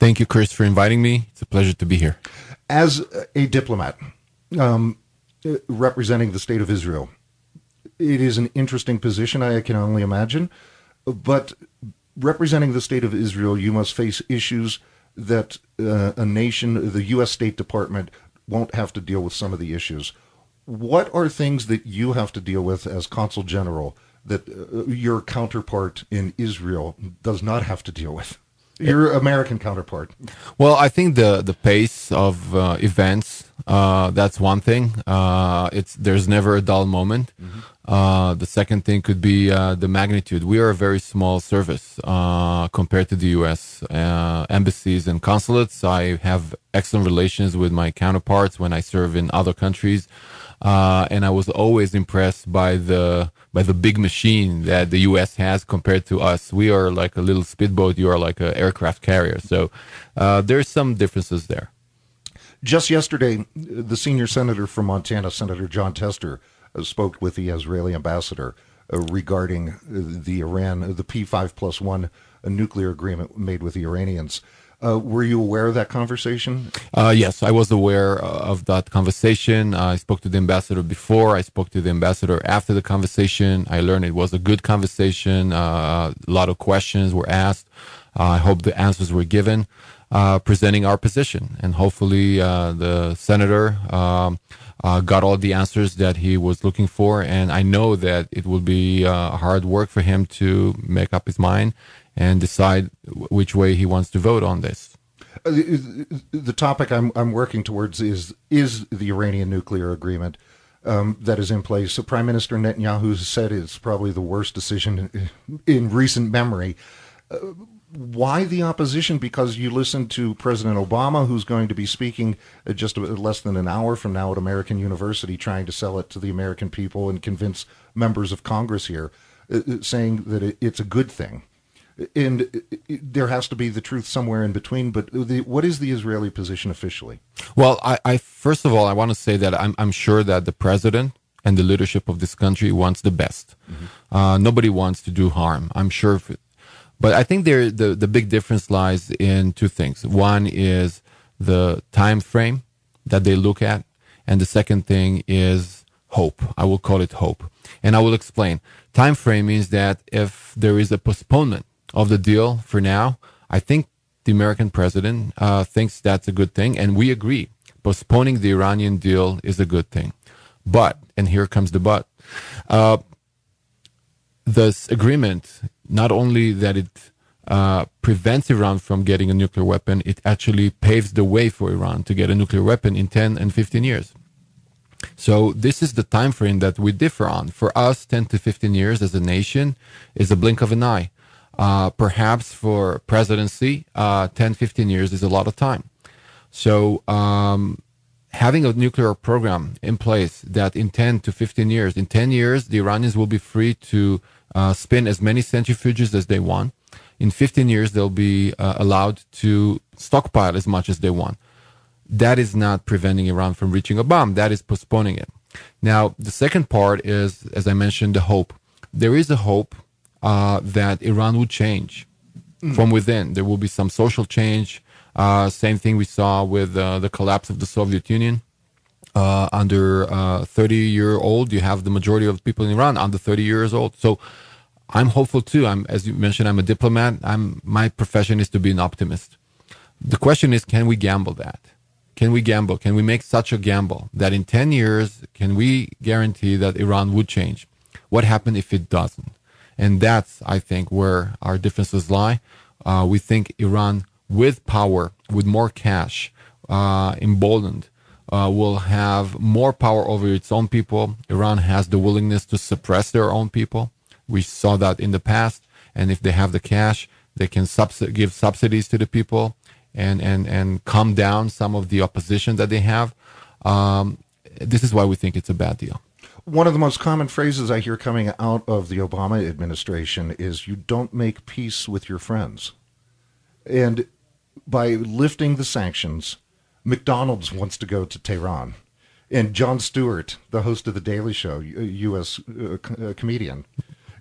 Thank you, Chris, for inviting me. It's a pleasure to be here. As a diplomat representing the state of Israel, it is an interesting position, I can only imagine. But representing the state of Israel, you must face issues that a nation, the U.S. State Department, won't have to deal with some of the issues. What are things that you have to deal with as Consul General that your counterpart in Israel does not have to deal with? Your American counterpart. Well, I think the pace of events, that's one thing. There's never a dull moment. Mm-hmm. The second thing could be the magnitude. We are a very small service compared to the U.S. Embassies and consulates. I have excellent relations with my counterparts when I serve in other countries. And I was always impressed by the big machine that the U.S. has compared to us. We are like a little speedboat. You are like an aircraft carrier. So there's some differences there. Just yesterday, the senior senator from Montana, Senator John Tester, spoke with the Israeli ambassador regarding the P5+1 nuclear agreement made with the Iranians. Were you aware of that conversation? Yes, I was aware of that conversation. I spoke to the ambassador before. I spoke to the ambassador after the conversation. I learned it was a good conversation. A lot of questions were asked. I hope the answers were given, presenting our position. And hopefully the senator got all the answers that he was looking for. And I know that it will be hard work for him to make up his mind and decide which way he wants to vote on this. The topic I'm working towards is the Iranian nuclear agreement that is in place. So Prime Minister Netanyahu said it's probably the worst decision in recent memory. Why the opposition? Because you listen to President Obama, who's going to be speaking just less than an hour from now at American University, trying to sell it to the American people and convince members of Congress here, saying that it's a good thing. And there has to be the truth somewhere in between. But what is the Israeli position officially? Well, I first of all, I want to say that I'm sure that the president and the leadership of this country wants the best. Mm-hmm. Nobody wants to do harm. I'm sure of it. But I think the big difference lies in two things. One is the time frame that they look at. And the second thing is hope. I will call it hope. And I will explain. Time frame means that if there is a postponement of the deal for now, I think the American president thinks that's a good thing, and we agree. Postponing the Iranian deal is a good thing. But, and here comes the but, this agreement, not only that it prevents Iran from getting a nuclear weapon, it actually paves the way for Iran to get a nuclear weapon in 10 and 15 years. So this is the time frame that we differ on. For us, 10 to 15 years as a nation is a blink of an eye. Perhaps for presidency, 10, 15 years is a lot of time. So having a nuclear program in place that in 10 to 15 years, in 10 years, the Iranians will be free to spin as many centrifuges as they want. In 15 years, they'll be allowed to stockpile as much as they want. That is not preventing Iran from reaching a bomb. That is postponing it. Now, the second part is, as I mentioned, the hope. There is a hope that Iran would change from within. There will be some social change. Same thing we saw with the collapse of the Soviet Union. Under 30-year-old, you have the majority of people in Iran under 30 years old. So I'm hopeful too. As you mentioned, I'm a diplomat. My profession is to be an optimist. The question is, can we gamble that? Can we gamble? Can we make such a gamble that in 10 years, can we guarantee that Iran would change? What happens if it doesn't? And that's, I think, where our differences lie. We think Iran, with power, with more cash, emboldened, will have more power over its own people. Iran has the willingness to suppress their own people. We saw that in the past. And if they have the cash, they can give subsidies to the people and calm down some of the opposition that they have. This is why we think it's a bad deal. One of the most common phrases I hear coming out of the Obama administration is, you don't make peace with your friends. And by lifting the sanctions, McDonald's wants to go to Tehran. And Jon Stewart, the host of The Daily Show, a U.S. Comedian,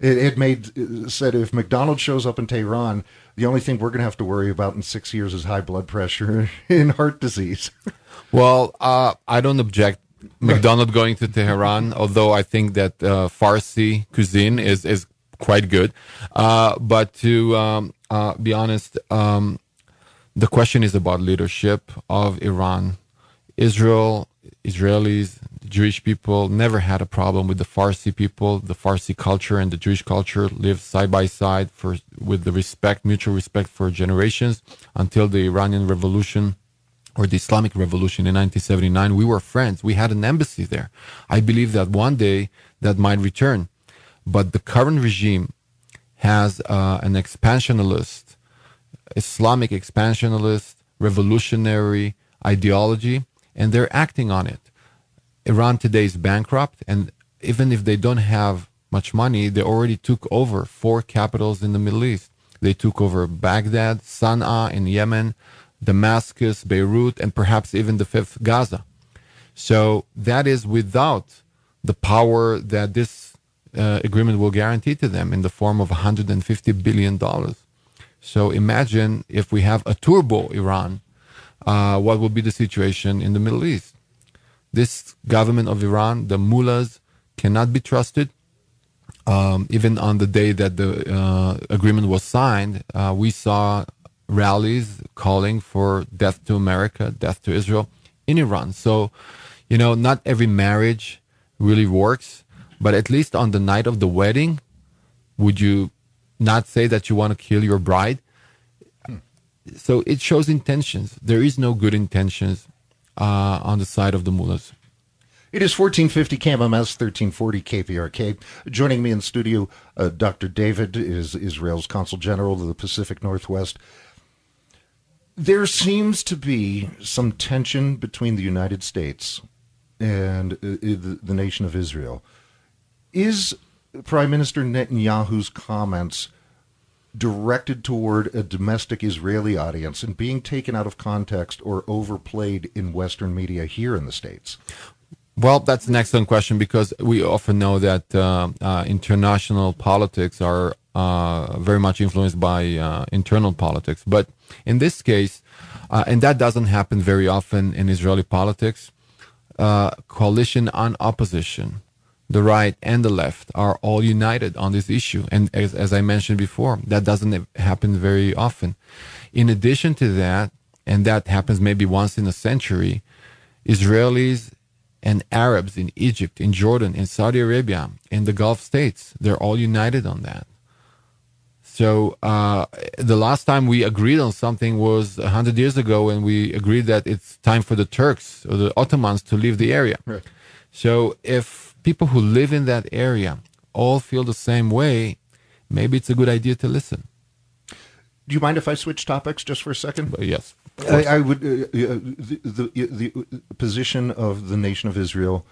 said if McDonald's shows up in Tehran, The only thing we're going to have to worry about in 6 years is high blood pressure and heart disease. Well, I don't object McDonald going to Tehran, although I think that Farsi cuisine is quite good. But to be honest, the question is about leadership of Iran. Israelis, Jewish people never had a problem with the Farsi people. The Farsi culture and the Jewish culture lived side by side with the mutual respect for generations until the Iranian Revolution or the Islamic Revolution in 1979. We were friends. We had an embassy there. I believe that one day that might return. But the current regime has an expansionist, Islamic expansionist, revolutionary ideology, and they're acting on it. Iran today is bankrupt, and even if they don't have much money, they already took over 4 capitals in the Middle East. They took over Baghdad, Sana'a in Yemen, Damascus, Beirut, and perhaps even the 5th, Gaza. So that is without the power that this agreement will guarantee to them in the form of $150 billion. So imagine if we have a turbo Iran, what will be the situation in the Middle East? This government of Iran, the mullahs, cannot be trusted. Even on the day that the agreement was signed, we saw rallies calling for death to America, death to Israel in Iran. So, not every marriage really works, but at least on the night of the wedding, would you not say that you want to kill your bride? So it shows intentions. There is no good intentions on the side of the mullahs. It is 1450 KMMS, 1340 KPRK. Joining me in studio, Dr. David is Israel's Consul General of the Pacific Northwest. There seems to be some tension between the United States and the nation of Israel. Is Prime Minister Netanyahu's comments directed toward a domestic Israeli audience and being taken out of context or overplayed in Western media here in the States? Well, that's an excellent question, because we often know that international politics are very much influenced by internal politics. But in this case, and that doesn't happen very often in Israeli politics, coalition and opposition, the right and the left, are all united on this issue. And as I mentioned before, that doesn't happen very often. In addition to that, and that happens maybe once in a century, Israelis and Arabs in Egypt, in Jordan, in Saudi Arabia, in the Gulf states, they're all united on that. So the last time we agreed on something was 100 years ago, when we agreed that it's time for the Turks or the Ottomans to leave the area. Right. So if people who live in that area all feel the same way, maybe it's a good idea to listen. Do you mind if I switch topics just for a second? Yes. I would the position of the nation of Israel,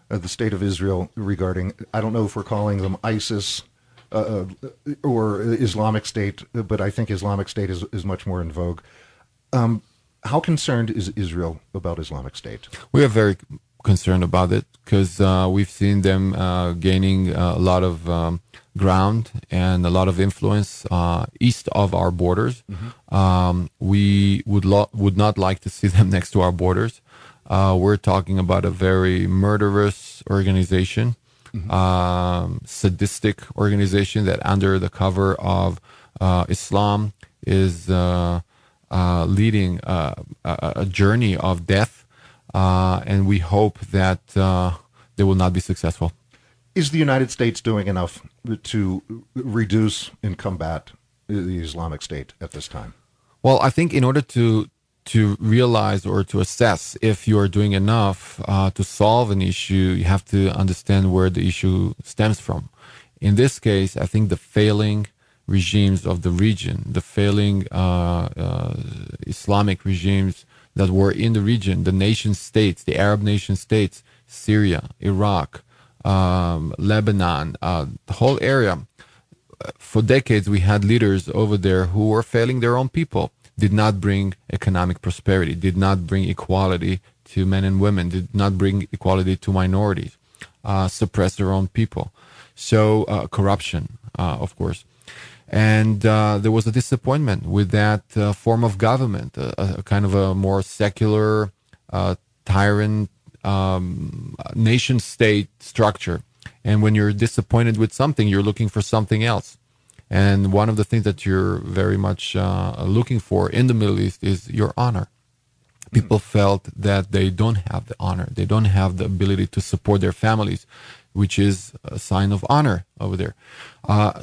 the state of Israel regarding, I don't know if we're calling them ISIS or Islamic State, but I think Islamic State is much more in vogue. How concerned is Israel about Islamic State? We are very concerned about it, because we've seen them gaining a lot of ground and a lot of influence east of our borders. Mm-hmm. We would not like to see them next to our borders. We're talking about a very murderous organization, mm-hmm. Sadistic organization that, under the cover of Islam, is leading a journey of death. And we hope that they will not be successful. Is the United States doing enough to reduce and combat the Islamic State at this time? Well, I think in order to realize or to assess if you are doing enough to solve an issue, you have to understand where the issue stems from. In this case, I think the failing regimes of the region, the failing Islamic regimes that were in the region, the nation states, the Arab nation states, Syria, Iraq, Lebanon, the whole area. For decades, we had leaders over there who were failing their own people, did not bring economic prosperity, did not bring equality to men and women, did not bring equality to minorities, suppressed their own people. So corruption, of course. And there was a disappointment with that form of government, a kind of a more secular, tyrant, nation state structure. And when you're disappointed with something, you're looking for something else. And one of the things that you're very much looking for in the Middle East is your honor. People felt that they don't have the honor. They don't have the ability to support their families, which is a sign of honor over there.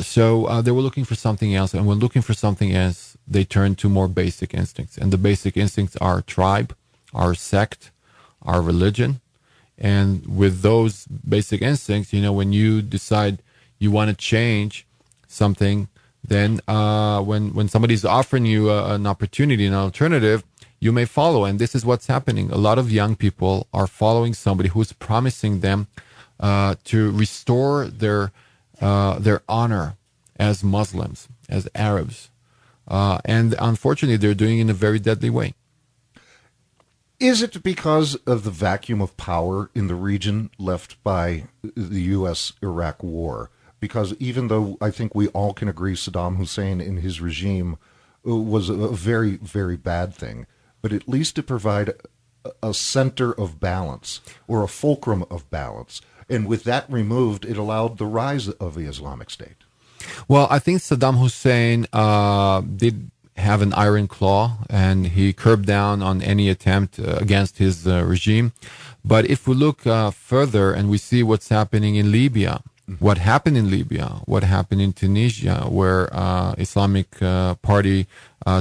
So they were looking for something else. And when looking for something else, they turned to more basic instincts. And the basic instincts are tribe, our sect, our religion. And with those basic instincts, you know, when you decide you want to change something, then when somebody's offering you an opportunity, an alternative, you may follow. And this is what's happening. A lot of young people are following somebody who's promising them to restore their honor as Muslims, as Arabs. And unfortunately, they're doing it in a very deadly way. Is it because of the vacuum of power in the region left by the U.S.-Iraq war? Because even though I think we all can agree Saddam Hussein and his regime was a very, very bad thing, but at least to provide a center of balance or a fulcrum of balance. And with that removed, it allowed the rise of the Islamic State. Well, I think Saddam Hussein did have an iron claw, and he curbed down on any attempt against his regime. But if we look further and we see what's happening in Libya, what happened in Libya, what happened in Tunisia, where Islamic Party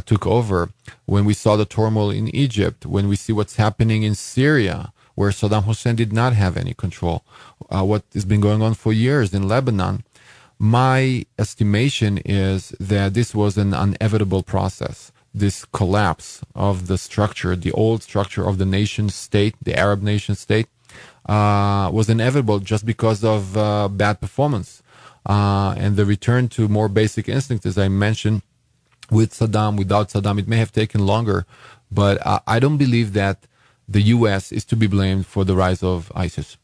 took over, when we saw the turmoil in Egypt, when we see what's happening in Syria, where Saddam Hussein did not have any control, what has been going on for years in Lebanon, my estimation is that this was an inevitable process. This collapse of the structure, the old structure of the nation state, the Arab nation state, was inevitable just because of bad performance. And the return to more basic instincts, as I mentioned, with Saddam, without Saddam, it may have taken longer. But I don't believe that the U.S. is to be blamed for the rise of ISIS.